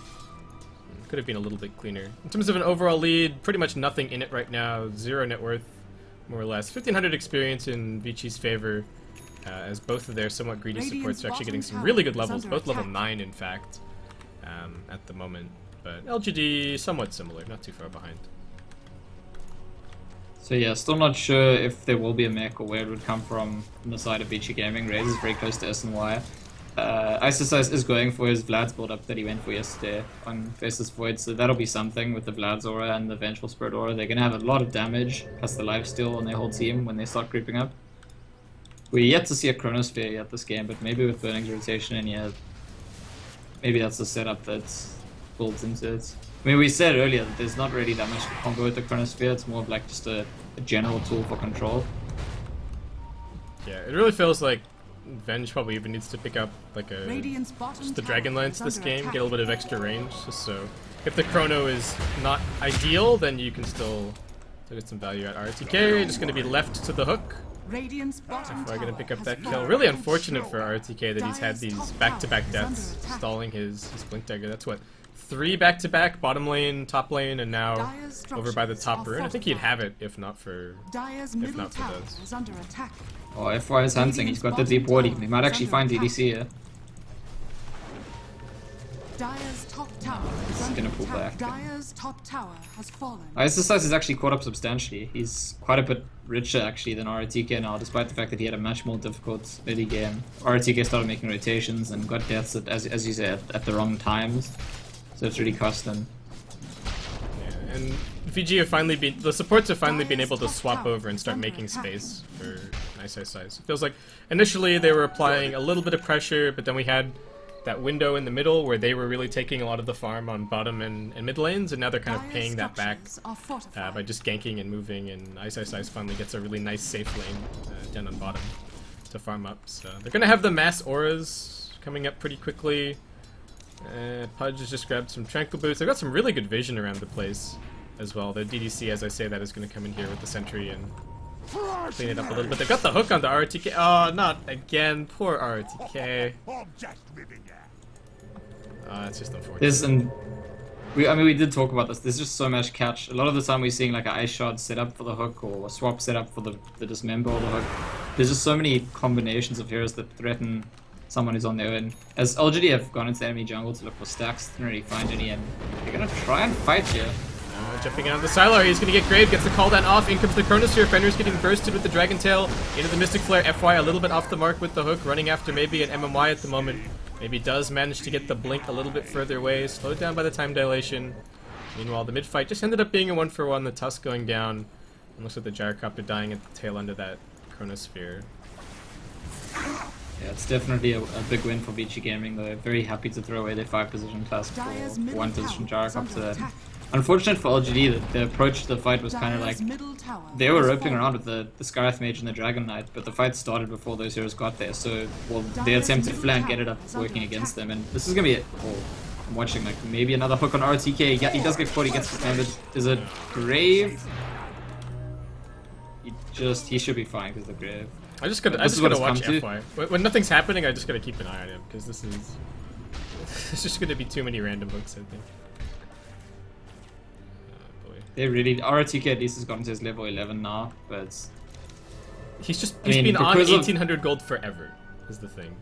could have been a little bit cleaner. In terms of an overall lead, pretty much nothing in it right now. 0 net worth, more or less. 1500 experience in Vici's favor, as both of their somewhat greedy supports are actually getting some really good levels, both level 9 in fact, at the moment. But LGD, somewhat similar, not too far behind. So yeah, still not sure if there will be a mech or where it would come from on the side of Vici Gaming. Raze is very close to S&Y. Isis is going for his Vlad's build up that he went for yesterday on Faceless Void, so that'll be something with the Vlad's aura and the Vengeful Spirit aura. They're gonna have a lot of damage, plus the lifesteal on their whole team when they start creeping up. We're yet to see a Chronosphere yet this game, but maybe with Burning's rotation in here, maybe that's the setup that's built into it. I mean, we said earlier that there's not really that much combo with the Chronosphere, it's more of like just a general tool for control. Yeah, it really feels like Venge probably even needs to pick up like a Radiant's bottom just the tower Dragon Lance is this under game, attack. get a little bit of extra range, just so if the Chrono is not ideal, then you can still get some value at RTK. Just going to be left to the hook. Radiant's bottom We're going to tower pick up has that fallen. kill. Really unfortunate for RTK that he's had Dire's these top back-to-back tower is deaths, under attack. stalling his Blink Dagger. That's what, 3 back-to-back, bottom lane, top lane, and now Dire's over by the structures top are rune. I think he'd fortified. have it if not for... Dire's if middle not for tower those. is under attack. Oh, FY is hunting, he's got the deep ward, he might actually find DDC here. Dire's top tower is He's under gonna pull attack. back. Dire's top tower has fallen. iG.V is actually caught up substantially. He's quite a bit richer actually than RTK now, despite the fact that he had a much more difficult early game. RTK started making rotations and got deaths at, as you said, at the wrong times. So it's really cost him. Yeah, and VG have finally been, the supports have finally been able to swap over and start making space for iG.V. It feels like initially they were applying a little bit of pressure, but then we had that window in the middle where they were really taking a lot of the farm on bottom and mid lanes, and now they're kind of paying that back by just ganking and moving, and iG.V finally gets a really nice safe lane down on bottom to farm up. So they're gonna have the mass auras coming up pretty quickly. Pudge has just grabbed some tranquil boots. They've got some really good vision around the place as well. The DDC, as I say that, is going to come in here with the sentry and clean it up a little bit. They've got the hook on the RTK. Oh, not again. Poor RTK. It's just unfortunate. We did talk about this. There's just so much catch. A lot of the time we're seeing like an ice shard set up for the hook or a swap set up for the dismember or the hook. There's just so many combinations of heroes that threaten someone who's on their own. As LGD have gone into the enemy jungle to look for stacks, didn't really find any, and they're gonna try and fight here. Jumping in on the Sylar, he's gonna get Grave, gets the cooldown off, in comes the Chronosphere, Fenrir's getting bursted with the Dragon Tail, into the Mystic Flare, FY a little bit off the mark with the hook, running after maybe an MMY at the moment. Maybe does manage to get the blink a little bit further away, slowed down by the time dilation. Meanwhile, the mid-fight just ended up being a 1-for-1, the Tusk going down, and looks like the Gyrocopter dying at the tail end of that Chronosphere. Yeah, it's definitely a big win for Vici Gaming. They're very happy to throw away their 5-position Tusk for 1-position Gyrocopter. Unfortunate for LGD that the approach to the fight was kind of like they were roping around with the Scarith Mage and the Dragon Knight, but the fight started before those heroes got there. So, well, their attempt to flank ended up working against them, and this is gonna be it. Oh, I'm watching like maybe another hook on RTK. Yeah, he does get caught. He gets dismembered. Is it Grave? He should be fine because the Grave. I just gotta watch FY. When nothing's happening, I just gotta keep an eye on him because this is it's just gonna be too many random hooks, I think. They really RTK at least has gotten to his level 11 now, but he's been on 1800 gold forever. Is the thing.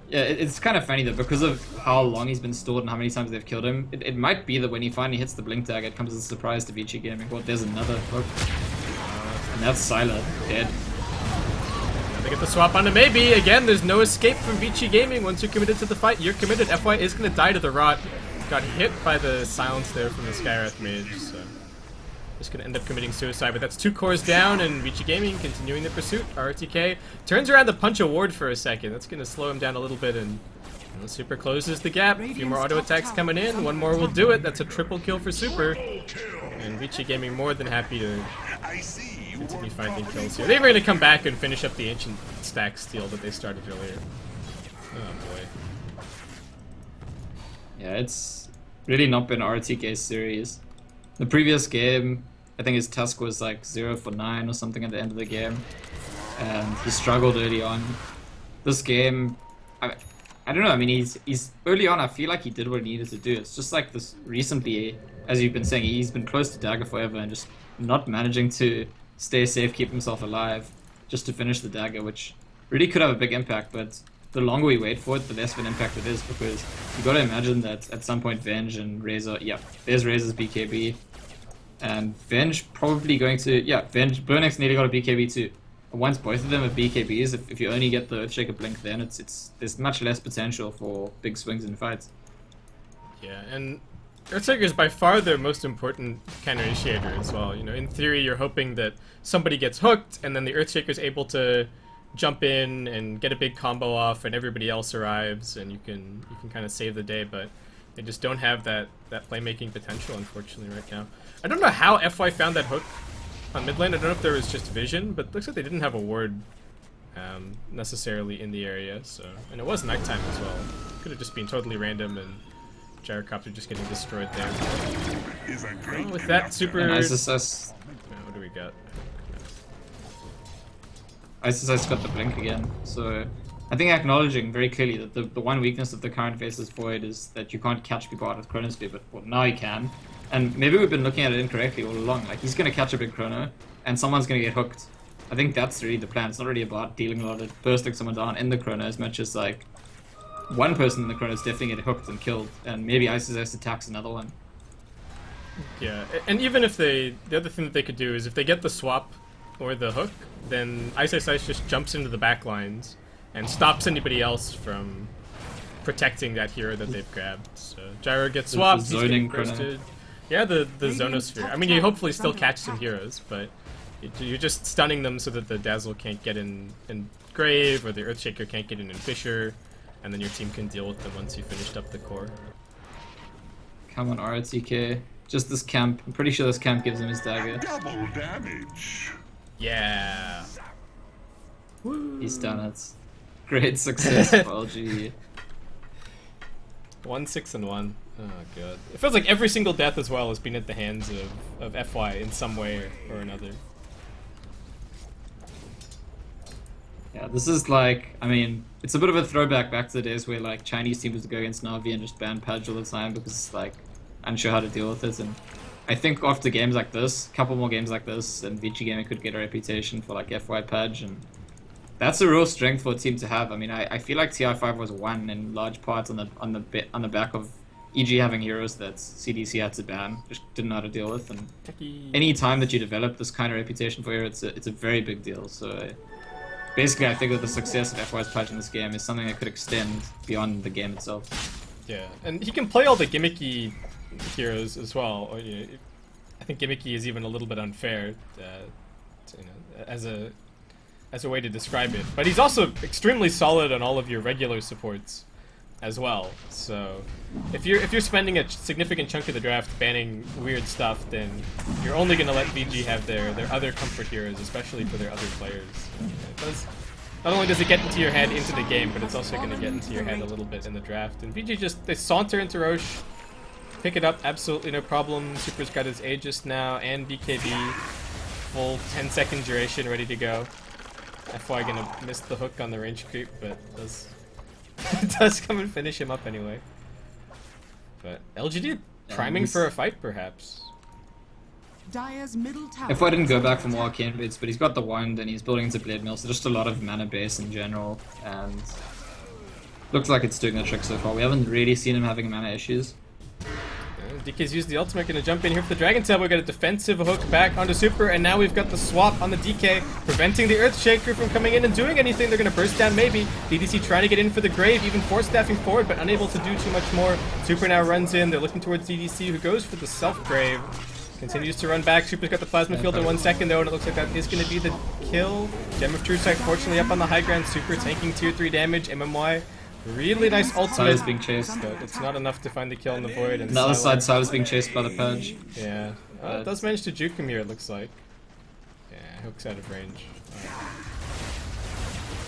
Yeah, it's kind of funny though because of how long he's been stored and how many times they've killed him. It might be that when he finally hits the blink tag, it comes as a surprise to Vici Gaming. Well, there's another hook, and that's Sylar dead. They get the swap onto maybe. Again, there's no escape from Vici Gaming. Once you're committed to the fight, you're committed. FY is going to die to the rot. Got hit by the silence there from the Skywrath Mage, so just going to end up committing suicide. But that's 2 cores down, and Vici Gaming continuing the pursuit. RTK turns around to punch a ward for a second. That's going to slow him down a little bit, and Super closes the gap. A few more auto attacks coming in. One more will do it. That's a triple kill for Super. And Vici Gaming more than happy to continue finding kills here. They were going to come back and finish up the ancient stack steal that they started earlier. Oh boy. Yeah, it's really not been RTK's series. The previous game, I think his Tusk was like 0 for 9 or something at the end of the game. And he struggled early on. This game, I don't know, I mean, he's early on, I feel like he did what he needed to do. It's just like this recently, as you've been saying, he's been close to Dagger forever and just not managing to stay safe, keep himself alive, just to finish the Dagger, which really could have a big impact, but the longer we wait for it, the less of an impact it is, because you gotta imagine that at some point Venge and Razor, yeah, there's Razor's BKB, and Venge probably going to, yeah, Venge, Burnix nearly got a BKB too. Once both of them have BKBs, if you only get the Earthshaker Blink, then there's much less potential for big swings in fights. Yeah, and Earthshaker is by far their most important counter initiator as well. You know, in theory, you're hoping that somebody gets hooked, and then the Earthshaker is able to jump in and get a big combo off, and everybody else arrives, and you can kind of save the day. But they just don't have that playmaking potential, unfortunately, right now. I don't know how FY found that hook on mid lane. I don't know if there was just vision, but it looks like they didn't have a ward necessarily in the area. So, and it was nighttime as well. Could have just been totally random, and Gyrocopter just getting destroyed there. Well, with that super... ISSS... what do we got? ISSS got the blink again, so I think acknowledging very clearly that the one weakness of the current Faceless Void is that you can't catch people out with Chronosphere, but well, now you can. And maybe we've been looking at it incorrectly all along. Like, he's going to catch a big Chrono, and someone's going to get hooked. I think that's really the plan. It's not really about dealing a lot of bursting someone down in the Chrono as much as, like, one person in the Chronos definitely get hooked and killed, and maybe iSize attacks another one. Yeah, and even if the other thing that they could do is if they get the swap or the hook, then iSize just jumps into the back lines and stops anybody else from protecting that hero that they've grabbed. So Gyro gets swapped, he's getting bursted. Yeah, the Zonosphere. I mean, you hopefully still catch some heroes, but you're just stunning them so that the Dazzle can't get in Grave, or the Earthshaker can't get in Fisher, and then your team can deal with them once you finished up the core. Come on, RTK. Just this camp. I'm pretty sure this camp gives him his dagger. Double damage. Yeah. Woo. He's done it. Great success for LGD. 1-6-1. Oh god. It feels like every single death as well has been at the hands of FY in some way or another. Yeah, this is like, I mean, it's a bit of a throwback back to the days where like Chinese teams would go against Na'Vi and just ban Pudge all the time because it's like unsure how to deal with it. And I think after games like this, a couple more games like this, and Vici Gaming could get a reputation for like FY Pudge, and that's a real strength for a team to have. I mean, I feel like TI5 was won in large part on the back of iG having heroes that CDC had to ban, just didn't know how to deal with. And any time that you develop this kind of reputation for hero, it's a very big deal. So basically, I think that the success of FY's Pudge in this game is something that could extend beyond the game itself. Yeah, and he can play all the gimmicky heroes as well. Or, you know, I think gimmicky is even a little bit unfair, you know, as a way to describe it. But he's also extremely solid on all of your regular supports as well. So if you're spending a significant chunk of the draft banning weird stuff, then you're only going to let VG have their other comfort heroes, especially for their other players. Not only does it get into your head into the game, but it's also going to get into your head a little bit in the draft. And VG they saunter into Roche, pick it up, absolutely no problem. Super's got his Aegis now, and BKB, full 10-second duration ready to go. FY gonna miss the hook on the range creep, but does come and finish him up anyway. But LGD priming for a fight, perhaps. Dire's middle tower. FY didn't go back for more arcane bits, but he's got the wand and he's building into Blade Mill, so just a lot of mana base in general, and looks like it's doing the trick so far. We haven't really seen him having mana issues. DK's used the ultimate, gonna jump in here for the Dragon Tail. We got a defensive hook back onto Super, and now we've got the swap on the DK, preventing the Earthshaker from coming in and doing anything. They're gonna burst down maybe. DDC trying to get in for the Grave, even force staffing forward, but unable to do too much more. Super now runs in. They're looking towards DDC, who goes for the self-Grave. Continues to run back. Super's got the Plasma Field in 1 second though, and it looks like that is gonna be the kill. Gem of True Sight fortunately up on the high ground. Super tanking tier 3 damage. MMY. Really nice ultimate. Silas being chased. But it's not enough to find the kill in the void. And On the other side, Silas being chased by the Pudge. Yeah. It does manage to juke him here, it looks like. Yeah, hook's out of range.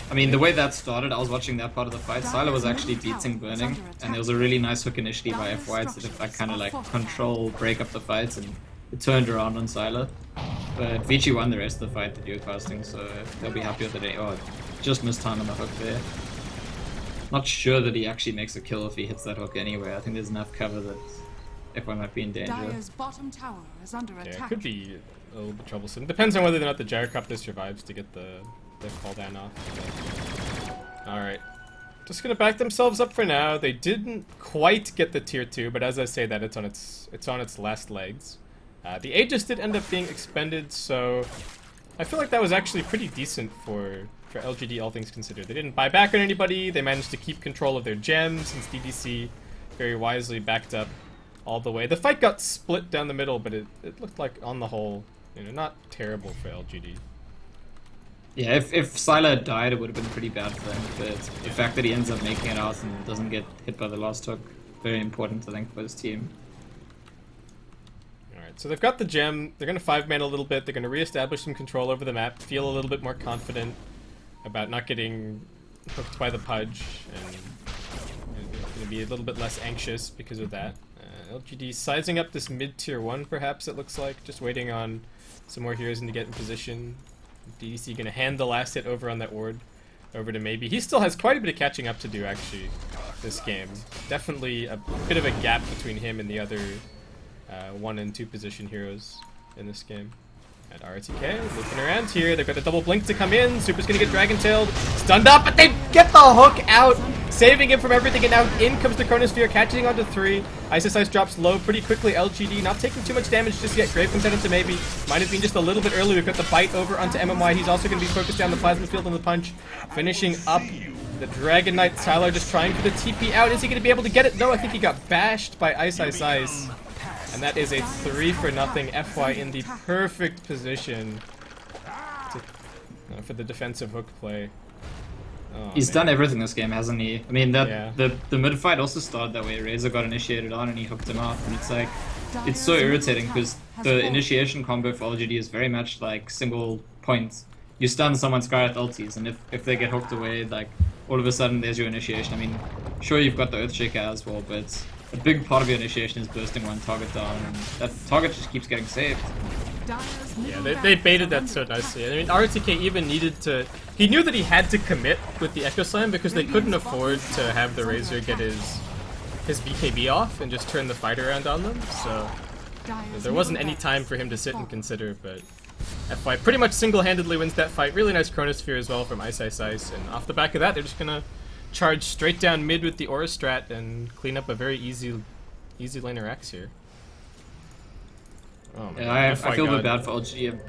I mean, the way that started, I was watching that part of the fight. Sylar was actually beating Burning, and there was a really nice hook initially by FY to like, kind of like control, break up the fight, and it turned around on Sylar. But Vici won the rest of the fight, the duo casting, so they'll be happy with it. Oh, just missed time on the hook there. Not sure that he actually makes a kill if he hits that hook anyway. I think there's enough cover that everyone might be in danger. Dire's bottom tower is under attack. Yeah, it could be a little bit troublesome. Depends on whether or not the Gyrocopter survives to get the call down off. Alright. Just gonna back themselves up for now. They didn't quite get the tier 2, but as I say that, it's on its last legs. The Aegis did end up being expended, so I feel like that was actually pretty decent for LGD, all things considered. They didn't buy back on anybody, they managed to keep control of their gems, since DDC very wisely backed up all the way. The fight got split down the middle, but it looked like, on the whole, you know, not terrible for LGD. Yeah, if Sylar had died, it would have been pretty bad for them, but the fact that he ends up making it out and doesn't get hit by the last hook, very important, I think, for his team. Alright, so they've got the gem, they're going to 5-man a little bit, they're going to reestablish some control over the map, feel a little bit more confident about not getting hooked by the Pudge, and going to be a little bit less anxious because of that. LGD sizing up this mid-tier 1, perhaps, it looks like, just waiting on some more heroes to get in position. DDC going to hand the last hit over on that ward over to Maybe. He still has quite a bit of catching up to do, actually, this game. Definitely a bit of a gap between him and the other 1 and 2 position heroes in this game. And RTK looping around here. They've got the double blink to come in. Super's gonna get dragon-tailed. Stunned up, but they get the hook out, saving him from everything. And now in comes the Chronosphere, catching onto 3. Ice drops low pretty quickly. LGD not taking too much damage just yet. Grave comes out into maybe. Might have been just a little bit early. We've got the bite over onto MMY. He's also gonna be focused down the plasma field on the punch. Finishing up the Dragon Knight. Tyler just trying for the TP out. Is he gonna be able to get it? No, I think he got bashed by Ice. And that is a 3-for-0 FY in the perfect position for the defensive hook play. Oh, He's man. done everything this game, hasn't he? I mean, Yeah. the mid fight also started that way. Razor got initiated on and he hooked him up, and it's like, it's so irritating because the initiation combo for LGD is very much like single points. You stun someone's Scarlet ultis, and if they get hooked away, like all of a sudden there's your initiation. I mean, sure you've got the Earthshaker as well, but a big part of your initiation is bursting one target down, and that target just keeps getting saved. Yeah, they baited that so nicely. I mean, RTK even needed to... He knew that he had to commit with the Echo Slam because they couldn't afford to have the Razor get his BKB off and just turn the fight around on them, so... There wasn't any time for him to sit and consider, but... FY pretty much single-handedly wins that fight. Really nice Chronosphere as well from Ice, and off the back of that, they're just gonna charge straight down mid with the Aura Strat and clean up a very easy laner X here. Oh, man. Yeah, I feel a bit God. bad for LGD.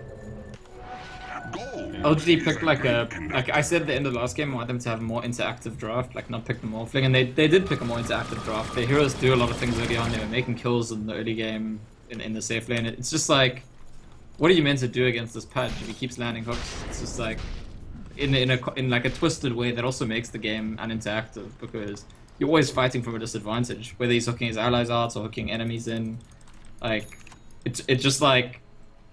LGD picked like I said at the end of the last game, I want them to have a more interactive draft, like not pick the Morphling, and they did pick a more interactive draft. Their heroes do a lot of things early on. They were making kills in the early game in the safe lane. It's just like, what are you meant to do against this Pudge if he keeps landing hooks? It's just like in like a twisted way that also makes the game uninteractive because you're always fighting from a disadvantage, whether he's hooking his allies out or hooking enemies in. Like it just like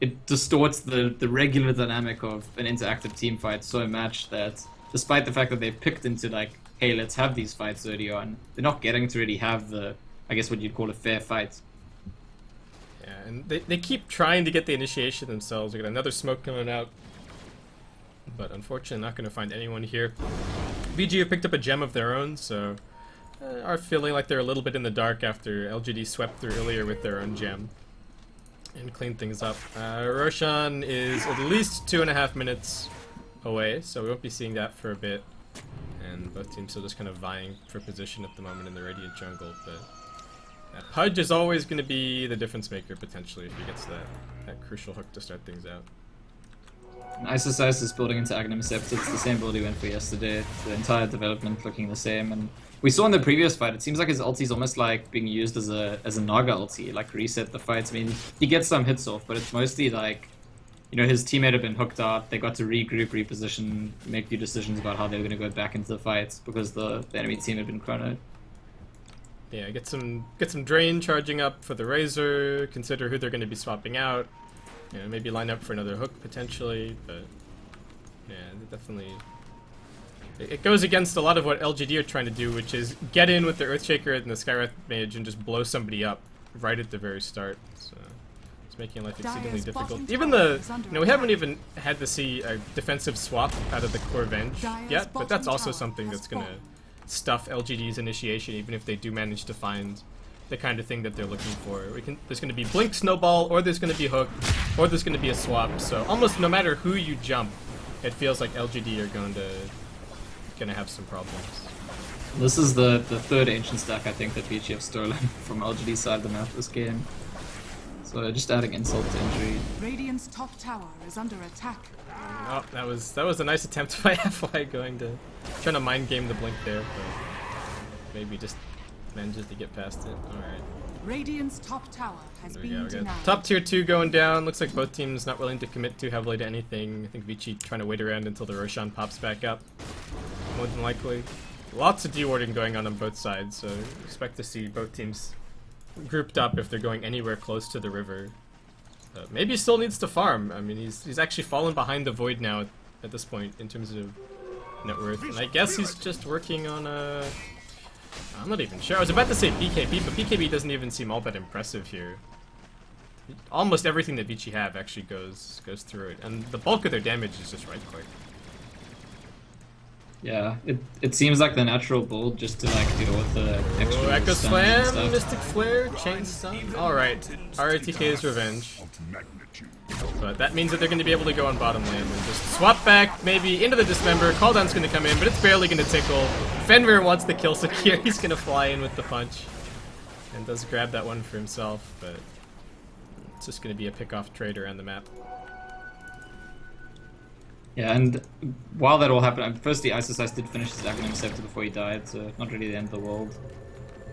it distorts the regular dynamic of an interactive team fight so much that despite the fact that they've picked into like, hey, let's have these fights early on, they're not getting to really have the, I guess what you'd call a fair fight. Yeah, and they keep trying to get the initiation themselves. We got another smoke coming out, but unfortunately not going to find anyone here. VG have picked up a gem of their own, so are feeling like they're a little bit in the dark after LGD swept through earlier with their own gem and cleaned things up. Roshan is at least 2.5 minutes away, so we won't be seeing that for a bit. And both teams still just kind of vying for position at the moment in the Radiant jungle, but Pudge is always going to be the difference maker potentially if he gets that crucial hook to start things out. Ice is building into Aghanim Scepter. It's the same build he went for yesterday. The entire development looking the same, and we saw in the previous fight, it seems like his ulti is almost like being used as a Naga ulti, like reset the fights. I mean, he gets some hits off, but it's mostly like, you know, his teammate had been hooked out, they got to regroup, reposition, make few decisions about how they were going to go back into the fights because the enemy team had been chronoed. Yeah, get some drain charging up for the Razor, consider who they're going to be swapping out, you know, maybe line up for another hook potentially, but yeah, definitely... It goes against a lot of what LGD are trying to do, which is get in with the Earthshaker and the Skywrath Mage and just blow somebody up right at the very start. So it's making life exceedingly difficult. Even we haven't even had to see a defensive swap out of the Core Venge yet, but that's also something that's going to stuff LGD's initiation, even if they do manage to find the kind of thing that they're looking for. There's going to be Blink Snowball, or there's going to be Hook, or there's going to be a swap. So almost no matter who you jump, it feels like LGD are going to have some problems. This is the third ancient stack I think that Vici have stolen from LGD's side of the map this game. So just adding insult to injury. Radiant's top tower is under attack. Oh, that was a nice attempt by FY trying to mind game the blink there, but maybe just manages to get past it. Alright. Radiant's top tower has been We denied. got top tier 2 going down. Looks like both teams not willing to commit too heavily to anything. I think Vici trying to wait around until the Roshan pops back up. More than likely. Lots of dewarding going on both sides, so expect to see both teams grouped up if they're going anywhere close to the river. Maybe he still needs to farm. I mean, he's actually fallen behind the Void now at this point in terms of net worth. And I guess he's just working on a... I'm not even sure. I was about to say BKB, but BKB doesn't even seem all that impressive here. Almost everything that Vici have actually goes through it, and the bulk of their damage is just right click. Yeah, it seems like the natural build just to like deal with the extra Oh, Echo stuns and Slam, stuff. Mystic Flare, Chain Stun. Alright, RTK's revenge. But that means that they're going to be able to go on bottom lane and just swap back, maybe into the Dismember. Calldown's going to come in, but it's barely going to tickle. Fenrir wants the kill secure. He's going to fly in with the punch. And does grab that one for himself, but it's just going to be a pick-off trade around the map. Yeah, and while that all happened, firstly, Ice did finish his Aghanim Scepter before he died, so not really the end of the world.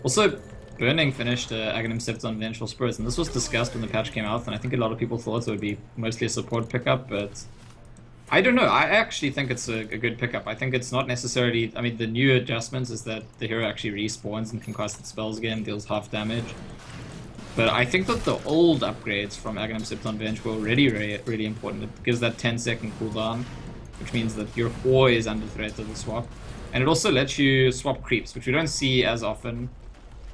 Also, Burning finished Aghanim Scepter on Vengeful Spirits, and this was discussed when the patch came out, and I think a lot of people thought it would be mostly a support pickup, but I don't know. I actually think it's a good pickup. I think it's not necessarily... I mean, the new adjustments is that the hero actually respawns and can cast its spells again, deals half damage. But I think that the old upgrades from Aghanim Scepter on Venge were already really important. It gives that 10-second cooldown, which means that you're always under threat of the swap. And it also lets you swap creeps, which we don't see as often.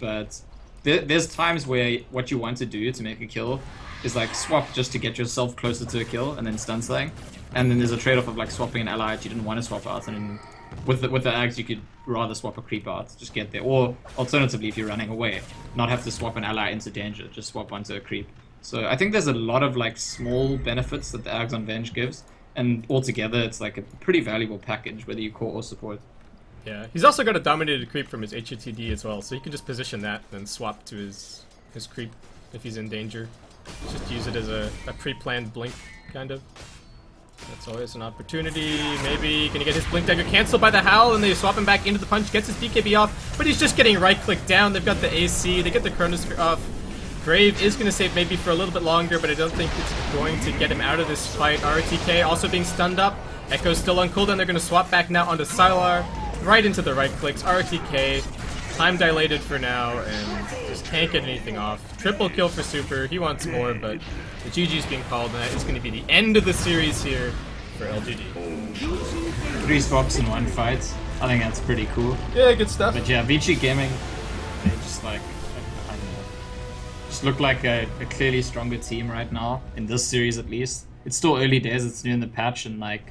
But there's times where what you want to do to make a kill is like swap just to get yourself closer to a kill and then stun slaying. And then there's a trade-off of like swapping an ally that you didn't want to swap out, and then with the Ags you could rather swap a creep out, just get there. Or alternatively, if you're running away, not have to swap an ally into danger, just swap onto a creep. So I think there's a lot of like small benefits that the Ags on Venge gives, and altogether it's like a pretty valuable package, whether you core or support. Yeah, he's also got a dominated creep from his HOTD as well, so he can just position that and then swap to his creep if he's in danger. Just use it as a pre-planned blink, kind of. That's always an opportunity. Maybe gonna get his blink dagger canceled by the Howl, and they swap him back into the punch, gets his BKB off, but he's just getting right-clicked down. They've got the AC, they get the Chronosphere off. Grave is gonna save maybe for a little bit longer, but I don't think it's going to get him out of this fight. RTK also being stunned up. Echo's still on cooldown. They're gonna swap back now onto Sylar. Right into the right clicks. RTK, time dilated for now, and just can't get anything off. Triple kill for Super. He wants more, but the GG's being called, and that is going to be the end of the series here for LGD. 3 swaps in one fight. I think that's pretty cool. Yeah, good stuff. But yeah, Vici Gaming, they just like, I don't know, just look like a clearly stronger team right now, in this series at least. It's still early days, it's new in the patch, and like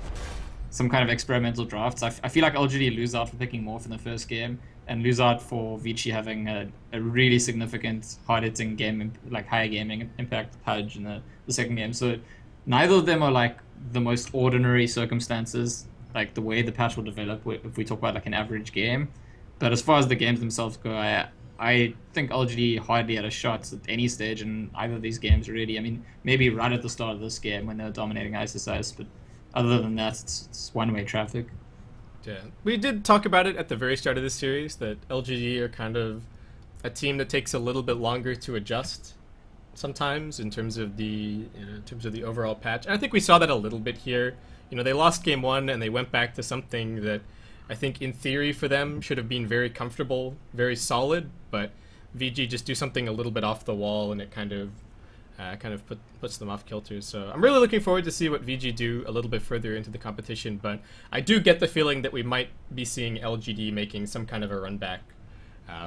some kind of experimental drafts. I feel like LGD lose out for picking Morph in the first game, and lose out for Vici having a really significant hard-hitting game, like higher gaming impact Pudge in the second game. So neither of them are like the most ordinary circumstances, like the way the patch will develop if we talk about like an average game. But as far as the games themselves go, I think LGD hardly had a shot at any stage in either of these games really. I mean, maybe right at the start of this game when they were dominating Ice, but other than that, it's one-way traffic. Yeah, we did talk about it at the very start of this series, that LGD are kind of a team that takes a little bit longer to adjust sometimes in terms of the overall patch. And I think we saw that a little bit here. You know, they lost game 1 and they went back to something that I think in theory for them should have been very comfortable, very solid, but VG just do something a little bit off the wall and it kind of puts them off kilter. So I'm really looking forward to see what VG do a little bit further into the competition, but I do get the feeling that we might be seeing LGD making some kind of a run back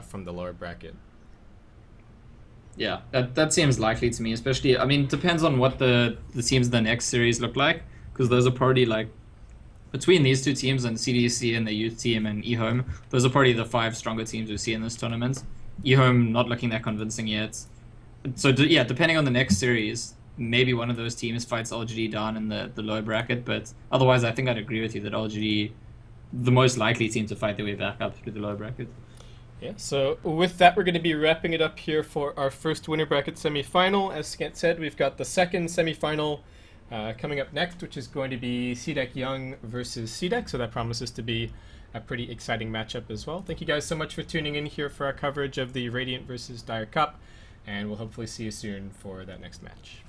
from the lower bracket. Yeah, that seems likely to me, especially, I mean, it depends on what the teams in the next series look like, because those are probably like, between these two teams and CDEC and the youth team and eHome, those are probably the 5 stronger teams we see in this tournament. eHome not looking that convincing yet. So yeah, depending on the next series, maybe one of those teams fights LGD down in the lower bracket, but otherwise I think I'd agree with you that LGD, the most likely team to fight their way back up through the lower bracket. Yeah, so with that, we're going to be wrapping it up here for our first winner bracket semi-final. As Scant said, we've got the second semi-final coming up next, which is going to be CDEC.Y versus CDEC, so that promises to be a pretty exciting matchup as well. Thank you guys so much for tuning in here for our coverage of the Radiant versus Dire Cup, and we'll hopefully see you soon for that next match.